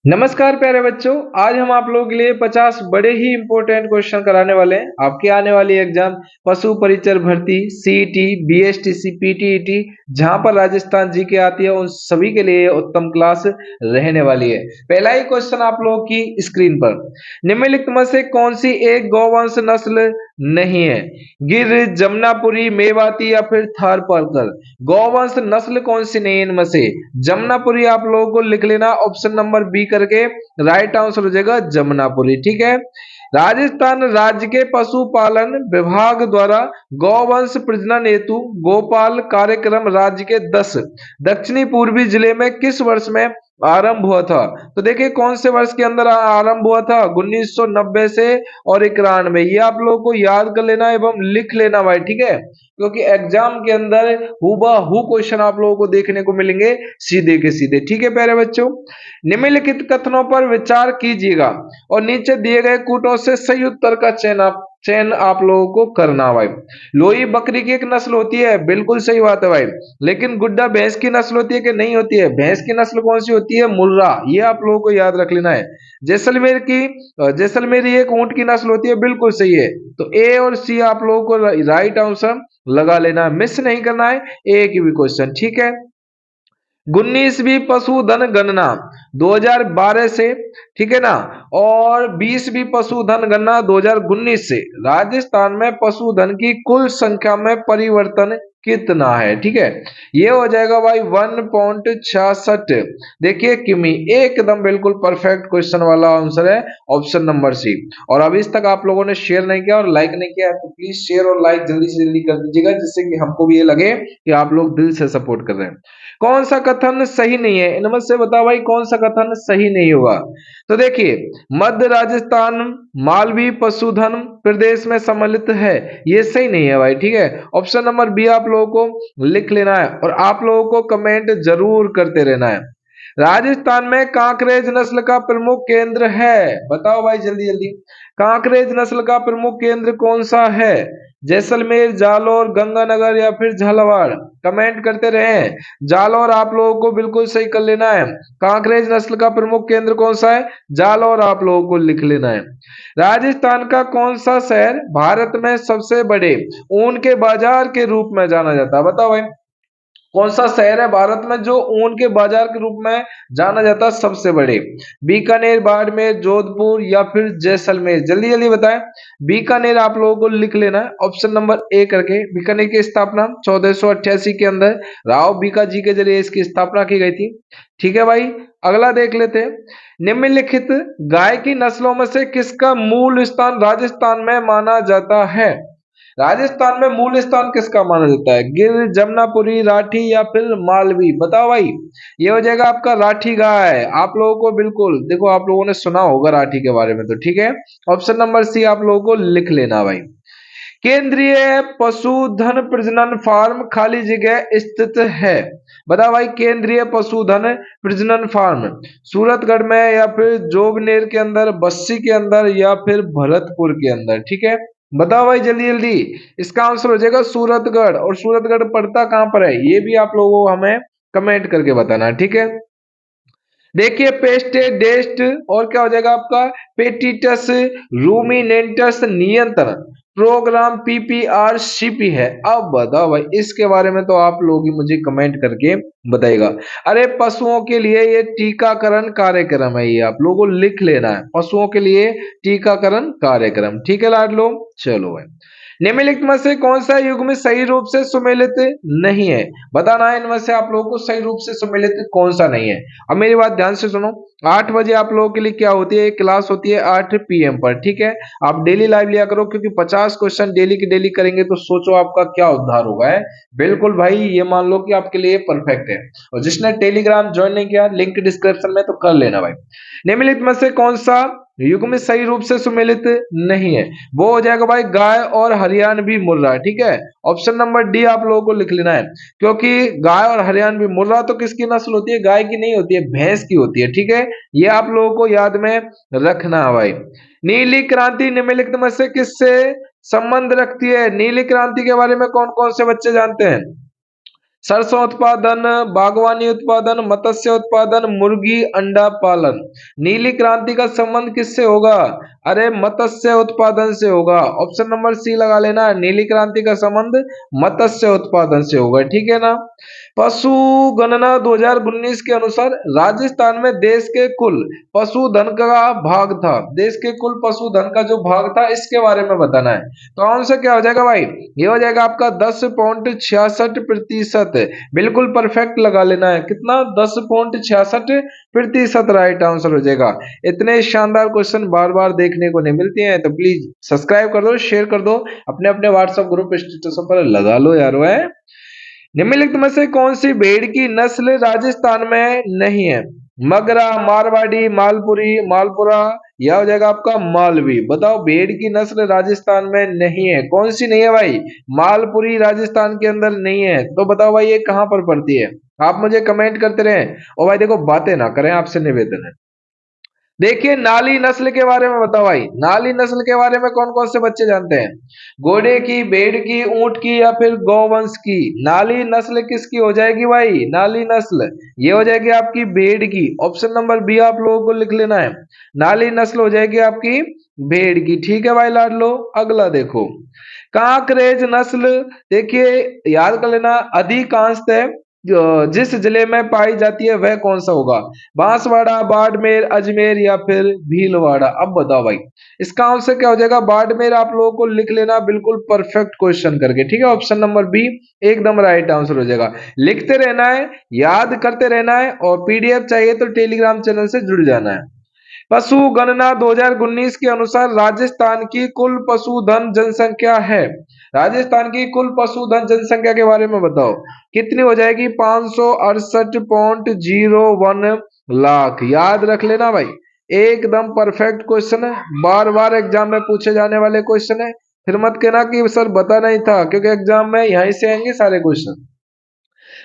नमस्कार प्यारे बच्चों। आज हम आप लोगों के लिए 50 बड़े ही इंपॉर्टेंट क्वेश्चन कराने वाले हैं। आपकी आने वाली एग्जाम पशु परिचर भर्ती, सीईटी, बीएसटीसी, पीटीईटी, जहां पर राजस्थान जी के आती है, उन सभी के लिए उत्तम क्लास रहने वाली है। पहला ही क्वेश्चन आप लोगों की स्क्रीन पर, निम्नलिखित में से कौन सी एक गौवंश नस्ल नहीं है? गिर, जमुनापुरी, मेवाती या फिर थारपारकर। गौवंश नस्ल कौन सी नहीं है इनमें से? जमुनापुरी आप लोगों को लिख लेना ऑप्शन नंबर बी करके, राइट आंसर हो जाएगा जमुनापुरी। ठीक है। राजस्थान राज्य के पशुपालन विभाग द्वारा गौवंश प्रजनन हेतु गोपाल कार्यक्रम राज्य के 10 दक्षिणी पूर्वी जिले में किस वर्ष में आरंभ हुआ था? तो देखिए कौन से वर्ष के अंदर आरंभ हुआ था? 1990 से और 91। ये आप लोगों को याद कर लेना एवं लिख लेना भाई। ठीक है, क्योंकि एग्जाम के अंदर हूबहू क्वेश्चन आप लोगों को देखने को मिलेंगे सीधे के सीधे। ठीक है प्यारे बच्चों, निम्नलिखित कथनों पर विचार कीजिएगा और नीचे दिए गए कूटों से सही उत्तर का चयन आप लोगों को करना भाई। लोही बकरी की एक नस्ल होती है, बिल्कुल सही बात है भाई। लेकिन गुड्डा भैंस की नस्ल होती है कि नहीं होती है? भैंस की नस्ल कौन सी होती है? मुर्रा। ये आप लोगों को याद रख लेना है। जैसलमेरी एक ऊंट की नस्ल होती है, बिल्कुल सही है। तो ए और सी आप लोगों को राइट आंसर लगा लेना है, मिस नहीं करना है एक भी क्वेश्चन। ठीक है। 19वीं पशुधन गणना 2012 से, ठीक है ना, और 20वीं पशुधन गणना 2019 से राजस्थान में पशुधन की कुल संख्या में परिवर्तन कितना है? ठीक है, ये हो जाएगा भाई 1.66। देखिए किमी, एकदम बिल्कुल परफेक्ट क्वेश्चन वाला आंसर है ऑप्शन नंबर सी। और अभी तक आप लोगों ने शेयर नहीं किया और लाइक नहीं किया है तो प्लीज शेयर और लाइक जल्दी से जल्दी कर दीजिएगा, जिससे कि हमको भी ये लगे कि आप लोग दिल से सपोर्ट कर रहे हैं। कौन सा कथन सही नहीं है? इनमें से बताओ भाई कौन सा कथन सही नहीं होगा। तो देखिए, मध्य राजस्थान मालवी पशुधन प्रदेश में सम्मिलित है, ये सही नहीं है भाई। ठीक है, ऑप्शन नंबर बी आप लोगों को लिख लेना है और आप लोगों को कमेंट जरूर करते रहना है। राजस्थान में कांकरेज नस्ल का प्रमुख केंद्र है, बताओ भाई जल्दी जल्दी। कांकरेज नस्ल का प्रमुख केंद्र कौन सा है? जैसलमेर, जालौर, गंगानगर या फिर झालावाड़? कमेंट करते रहे। जालौर आप लोगों को बिल्कुल सही कर लेना है। कांकरेज नस्ल का प्रमुख केंद्र कौन सा है? जालौर आप लोगों को लिख लेना है। राजस्थान का कौन सा शहर भारत में सबसे बड़े ऊन के बाजार के रूप में जाना जाता है? बताओ भाई कौन सा शहर है भारत में जो ऊन के बाजार के रूप में जाना जाता है सबसे बड़े? बीकानेर, बाड़मेर, जोधपुर या फिर जैसलमेर? जल्दी जल्दी बताएं। बीकानेर आप लोगों को लिख लेना है ऑप्शन नंबर ए करके। बीकानेर की स्थापना 1488 के अंदर राव बीका जी के जरिए इसकी स्थापना की गई थी। ठीक है भाई, अगला देख लेते हैं। निम्नलिखित गाय की नस्लों में से किसका मूल स्थान राजस्थान में माना जाता है? राजस्थान में मूल स्थान किसका माना जाता है? गिर, जमुनापुरी, राठी या फिर मालवी? बताओ भाई। ये हो जाएगा आपका राठी गाय। आप लोगों को बिल्कुल देखो, आप लोगों ने सुना होगा राठी के बारे में, तो ठीक है, ऑप्शन नंबर सी आप लोगों को लिख लेना भाई। केंद्रीय पशुधन प्रजनन फार्म खाली जगह स्थित है? बताओ भाई, केंद्रीय पशुधन प्रजनन फार्म सूरतगढ़ में या फिर जोबनेर के अंदर, बस्सी के अंदर या फिर भरतपुर के अंदर? ठीक है, बताओ भाई जल्दी जल्दी। इसका आंसर हो जाएगा सूरतगढ़। और सूरतगढ़ पड़ता कहां पर है ये भी आप लोगों को हमें कमेंट करके बताना है। ठीक है, देखिए पेस्ट, डेस्ट और क्या हो जाएगा आपका पेटिटस रूमिनेंटस नियंत्रण प्रोग्राम पीपीआर सीपी है। अब बताओ भाई इसके बारे में तो आप लोग ही मुझे कमेंट करके बताइएगा। अरे पशुओं के लिए ये टीकाकरण कार्यक्रम है, ये आप लोगों को लिख लेना है, पशुओं के लिए टीकाकरण कार्यक्रम। ठीक है लाडलो, चलो भाई। निम्नलिखित में से कौन सा युग्म सही रूप से सुमेलित नहीं है? बताना है इनमें से आप लोगों को सही रूप से सुमेलित कौन सा नहीं है। अब मेरी बात ध्यान से सुनो। 8 बजे आप लोगों के लिए क्या होती है? क्लास होती है 8 पीएम पर। ठीक है, आप डेली लाइव लिया करो, क्योंकि 50 क्वेश्चन डेली के डेली करेंगे तो सोचो आपका क्या उद्धार होगा है। बिल्कुल भाई, ये मान लो कि आपके लिए परफेक्ट है। और जिसने टेलीग्राम ज्वाइन नहीं किया, लिंक डिस्क्रिप्शन में, तो कर लेना भाई। निम्नलिखित में से कौन सा युग्म सही रूप से सुमेलित नहीं है? वो हो जाएगा भाई गाय और हरियाणवी मुर्रा। ठीक है, ऑप्शन नंबर डी आप लोगों को लिख लेना है, क्योंकि गाय और हरियाणवी मुर्रा तो किसकी नस्ल होती है? गाय की नहीं होती है, भैंस की होती है। ठीक है, ये आप लोगों को याद में रखना है भाई। नीली क्रांति निम्नलिखित में से किससे संबंध रखती है? नीली क्रांति के बारे में कौन कौन से बच्चे जानते हैं? सरसों उत्पादन, बागवानी उत्पादन, मत्स्य उत्पादन, मुर्गी अंडा पालन। नीली क्रांति का संबंध किससे होगा? अरे मत्स्य उत्पादन से होगा। ऑप्शन नंबर सी लगा लेना, नीली क्रांति का संबंध मत्स्य उत्पादन से होगा, ठीक है ना। पशु गणना 2019 के अनुसार राजस्थान में देश के कुल पशुधन का भाग था। देश के कुल पशुधन का जो भाग था इसके बारे में बताना है। तो आंसर क्या हो जाएगा भाई? ये हो जाएगा आपका 10.66%। बिल्कुल परफेक्ट लगा लेना है। कितना? 10.66% राइट आंसर हो जाएगा। इतने शानदार क्वेश्चन बार बार देखने को नहीं मिलते हैं, तो प्लीज सब्सक्राइब कर दो, शेयर कर दो, अपने अपने व्हाट्सएप ग्रुप स्टेटस पर लगा लो यार। वह निम्नलिखित में से कौन सी भेड़ की नस्ल राजस्थान में नहीं है? मगरा, मारवाड़ी, मालपुरी, मालपुरा, यह हो जाएगा आपका मालवी। बताओ भेड़ की नस्ल राजस्थान में नहीं है, कौन सी नहीं है भाई? मालपुरी राजस्थान के अंदर नहीं है। तो बताओ भाई ये कहां पर पड़ती है? आप मुझे कमेंट करते रहें और भाई देखो बातें ना करें, आपसे निवेदन है। देखिए नाली नस्ल के बारे में बताओ भाई, नाली नस्ल के बारे में कौन कौन से बच्चे जानते हैं? घोड़े की, भेड़ की, ऊंट की या फिर गौवंश की? नाली नस्ल किसकी हो जाएगी भाई? नाली नस्ल ये हो जाएगी आपकी भेड़ की। ऑप्शन नंबर बी आप लोगों को लिख लेना है, नाली नस्ल हो जाएगी आपकी भेड़ की, ठीक है भाई लाडलो। अगला देखो, कांकरेज नस्ल, देखिए याद कर लेना, अधिकांशतः जिस जिले में पाई जाती है वह कौन सा होगा? बांसवाड़ा, बाड़मेर, अजमेर या फिर भीलवाड़ा? अब बताओ भाई इसका आंसर क्या हो जाएगा? बाड़मेर आप लोगों को लिख लेना बिल्कुल परफेक्ट क्वेश्चन करके, ठीक है। ऑप्शन नंबर बी एकदम राइट आंसर हो जाएगा। लिखते रहना है, याद करते रहना है, और पीडीएफ चाहिए तो टेलीग्राम चैनल से जुड़ जाना है। पशु गणना 2019 के अनुसार राजस्थान की कुल पशुधन जनसंख्या है। राजस्थान की कुल पशुधन जनसंख्या के बारे में बताओ कितनी हो जाएगी? 568.01 लाख। याद रख लेना भाई, एकदम परफेक्ट क्वेश्चन है, बार बार एग्जाम में पूछे जाने वाले क्वेश्चन है। फिर मत कहना कि सर बता नहीं था, क्योंकि एग्जाम में यहीं से आएंगे सारे क्वेश्चन।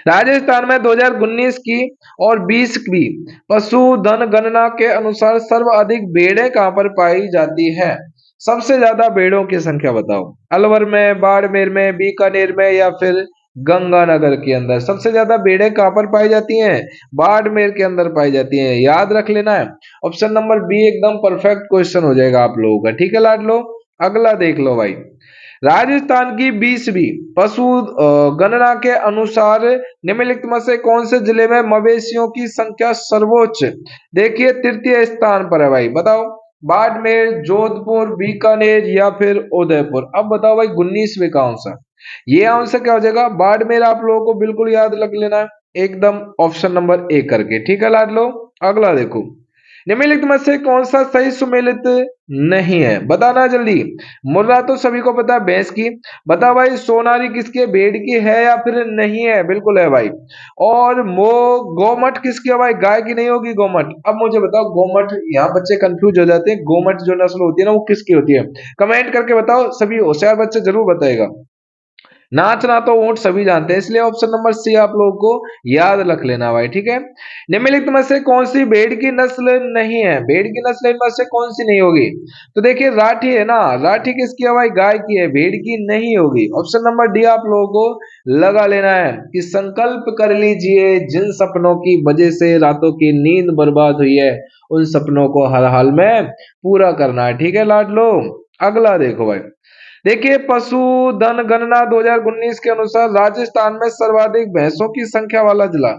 राजस्थान में 2019 की और 20 की पशुधन गणना के अनुसार सर्वाधिक भेड़ें कहां पर पाई जाती है? सबसे ज्यादा भेड़ों की संख्या बताओ। अलवर में, बाड़मेर में, बीकानेर में या फिर गंगानगर के अंदर? सबसे ज्यादा भेड़ें कहां पर पाई जाती हैं? बाड़मेर के अंदर पाई जाती हैं, याद रख लेना है। ऑप्शन नंबर बी एकदम परफेक्ट क्वेश्चन हो जाएगा आप लोगों का, ठीक है लाडलो। अगला देख लो भाई, राजस्थान की 20वीं पशु गणना के अनुसार निम्नलिखित में से कौन से जिले में मवेशियों की संख्या सर्वोच्च? देखिए तृतीय स्थान पर है भाई, बताओ। बाड़मेर, जोधपुर, बीकानेर या फिर उदयपुर? अब बताओ भाई 19वें का आंसर, ये आंसर क्या हो जाएगा? बाड़मेर आप लोगों को बिल्कुल याद रख लेना है, एकदम ऑप्शन नंबर ए करके, ठीक है लाडलो। अगला देखो, निम्नलिखित में से कौन सा सही सुमेलित नहीं है? बताना जल्दी। मुर्रा तो सभी को पता है भैंस की, बता भाई सोनारी किसकी है? भेड़ की है या फिर नहीं है? बिल्कुल है भाई। और मो गोमट किसकी है भाई? गाय की नहीं होगी गोमट। अब मुझे बताओ गोमट, यहाँ बच्चे कंफ्यूज हो जाते हैं, गोमट जो नस्ल होती है ना वो किसकी होती है? कमेंट करके बताओ, सभी होशियार बच्चे जरूर बताएगा। नाचना तो ऊंट सभी जानते हैं, इसलिए ऑप्शन नंबर सी आप लोगों को याद रख लेना भाई, ठीक है। निम्नलिखित में से कौन सी भेड़ की नस्ल नहीं है? भेड़ की नस्ल इनमें से कौन सी नहीं होगी? तो देखिए राठी है ना, राठी किसकी है भाई? गाय की है, भेड़ की नहीं होगी। ऑप्शन नंबर डी आप लोगों को लगा लेना है कि संकल्प कर लीजिए जिन सपनों की वजह से रातों की नींद बर्बाद हुई है उन सपनों को हर हाल में पूरा करना है, ठीक है लाडलो। अगला देखो भाई, देखिए पशुधन गणना 2019 के अनुसार राजस्थान में सर्वाधिक भैंसों की संख्या वाला जिला,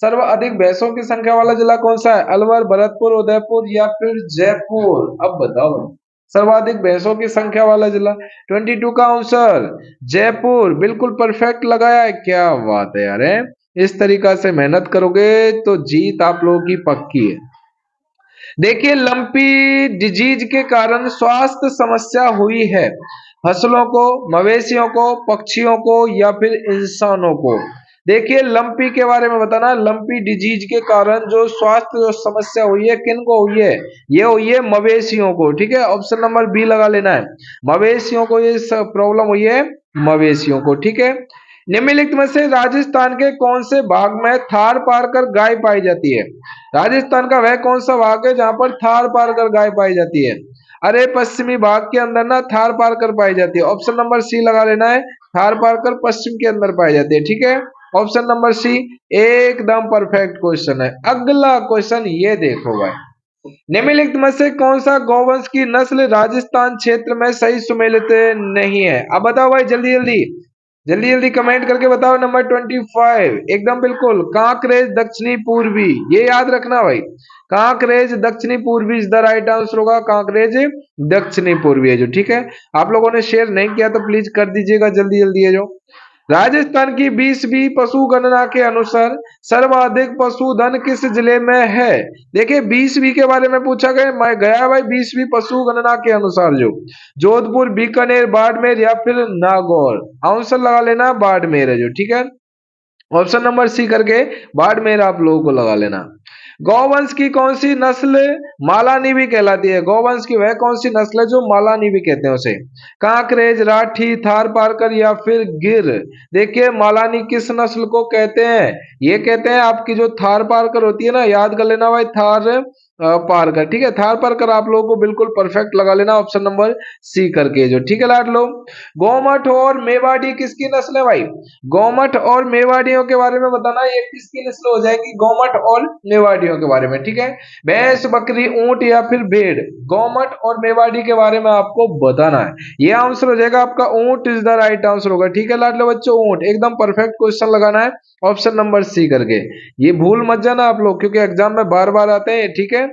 सर्वाधिक भैंसों की संख्या वाला जिला कौन सा है? अलवर, भरतपुर, उदयपुर या फिर जयपुर? अब बताओ सर्वाधिक भैंसों की संख्या वाला जिला। 22 का आंसर जयपुर, बिल्कुल परफेक्ट लगाया है, क्या बात है यार। इस तरीका से मेहनत करोगे तो जीत आप लोगों की पक्की है। देखिए लंपी डिजीज के कारण स्वास्थ्य समस्या हुई है फसलों को, मवेशियों को, पक्षियों को या फिर इंसानों को? देखिए लंपी के बारे में बताना, लंपी डिजीज के कारण जो स्वास्थ्य जो समस्या हुई है किन को हुई है? ये हुई है मवेशियों को, ठीक है। ऑप्शन नंबर बी लगा लेना है, मवेशियों को ये प्रॉब्लम हुई है, मवेशियों को, ठीक है। निम्नलिखित में से राजस्थान के कौन से भाग में थार पार कर गाय पाई जाती है? राजस्थान का वह कौन सा भाग है जहां पर थार पार कर गाय पाई जाती है? अरे पश्चिमी भाग के अंदर ना थार पार कर पाई जाती है। ऑप्शन नंबर सी लगा लेना है, थार पार कर पश्चिम के अंदर पाई जाती है, ठीक है। ऑप्शन नंबर सी एकदम परफेक्ट क्वेश्चन है। अगला क्वेश्चन ये देखो भाई, निम्नलिखित में से कौन सा गौवंश की नस्ल राजस्थान क्षेत्र में सही सुमेलित नहीं है? अब बताओ भाई, जल्दी जल्दी जल्दी जल्दी कमेंट करके बताओ। नंबर 25 एकदम बिल्कुल कांकरेज दक्षिणी पूर्वी, ये याद रखना भाई, कांकरेज दक्षिणी पूर्वी इज द राइट आंसर होगा। कांकरेज दक्षिणी पूर्वी है जो, ठीक है। आप लोगों ने शेयर नहीं किया तो प्लीज कर दीजिएगा जल्दी जल्दी है जो। राजस्थान की 20वीं पशु गणना के अनुसार सर्वाधिक पशुधन किस जिले में है? देखिए 20वीं के बारे में पूछा गया, मैं गया भाई 20वीं पशु गणना के अनुसार जो जोधपुर, बीकानेर, बाड़मेर या फिर नागौर। आंसर लगा लेना बाड़मेर है जो, ठीक है। ऑप्शन नंबर सी करके बाड़मेर आप लोगों को लगा लेना। गौवंश की कौन सी नस्ल मालानिबी कहलाती है? गौवंश की वह कौन सी नस्ल है जो मालानिबी कहते हैं उसे? कांकरेज, राठी, थार पारकर या फिर गिर। देखिए मालानी किस नस्ल को कहते हैं? ये कहते हैं आपकी जो थार पारकर होती है ना, याद कर लेना भाई, थार पारकर, ठीक है। थार पारकर आप लोगों को बिल्कुल परफेक्ट लगा लेना ऑप्शन नंबर सी करके जो, ठीक है लाड लो। गोमठ और मेवाड़ी किसकी नस्ल है भाई? गोमठ और मेवाड़ियों के बारे में बताना, ये किसकी नस्ल हो जाएगी? गोमठ और मेवाड़ियों के बारे में, ठीक है। भैंस, बकरी, ऊंट या फिर भेड़। गोमठ और मेवाड़ी के बारे में आपको बताना है। ये आंसर हो जाएगा आपका ऊंट इज द राइट आंसर होगा, ठीक है लाडले बच्चों। ऊंट एकदम परफेक्ट क्वेश्चन लगाना है ऑप्शन नंबर सी करके। ये भूल मत जाना आप लोग, क्योंकि एग्जाम में बार बार आते हैं, ठीक है।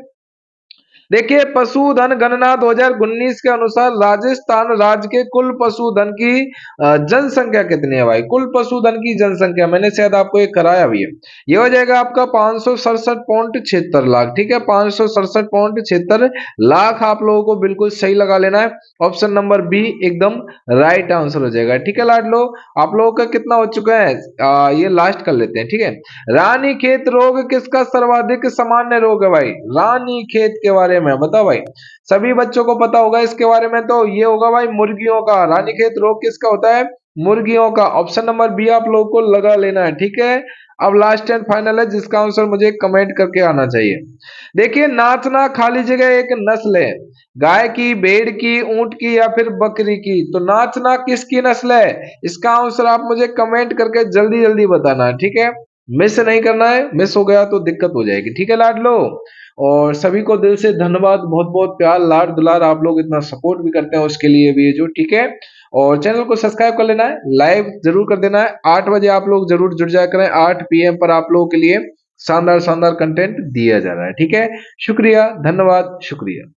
देखिए पशुधन गणना 2019 के अनुसार राजस्थान राज्य के कुल पशुधन की जनसंख्या कितनी है भाई? कुल पशुधन की जनसंख्या मैंने शायद आपको ये कराया भी है। ये हो जाएगा आपका 567.76 लाख, ठीक है। 567.76 लाख आप लोगों को बिल्कुल सही लगा लेना है। ऑप्शन नंबर बी एकदम राइट आंसर हो जाएगा, ठीक है लाडलो। आप लोगों का कितना हो चुका है? ये लास्ट कर लेते हैं, ठीक है। रानीखेत रोग किसका सर्वाधिक सामान्य रोग है भाई? रानीखेत के बारे में बताओ भाई, सभी बच्चों को पता होगा इसके बारे में, तो ये होगा भाई मुर्गियों का। रानीखेत रोग किसका होता है? मुर्गियों का। ऑप्शन नंबर बी आप लोगों को लगा लेना है, ठीक है। अब लास्ट एंड फाइनल है जिसका आंसर मुझे कमेंट करके आना चाहिए। देखिए नाचना खाली जगह एक नस्ल है, गाय की, भेड़ की, ऊंट की या फिर बकरी की। तो नाचना किसकी नस्ल है? इसका आंसर आप मुझे कमेंट करके जल्दी जल्दी बताना है, ठीक है। मिस नहीं करना है, मिस हो गया तो दिक्कत हो जाएगी, ठीक है लाडलो। और सभी को दिल से धन्यवाद, बहुत बहुत प्यार लाड दुलार, आप लोग इतना सपोर्ट भी करते हैं उसके लिए भी जो, ठीक है। और चैनल को सब्सक्राइब कर लेना है, लाइव जरूर कर देना है। 8 बजे आप लोग जरूर जुड़ जाया करें, 8 PM पर आप लोगों के लिए शानदार शानदार कंटेंट दिया जा रहा है, ठीक है। शुक्रिया, धन्यवाद, शुक्रिया।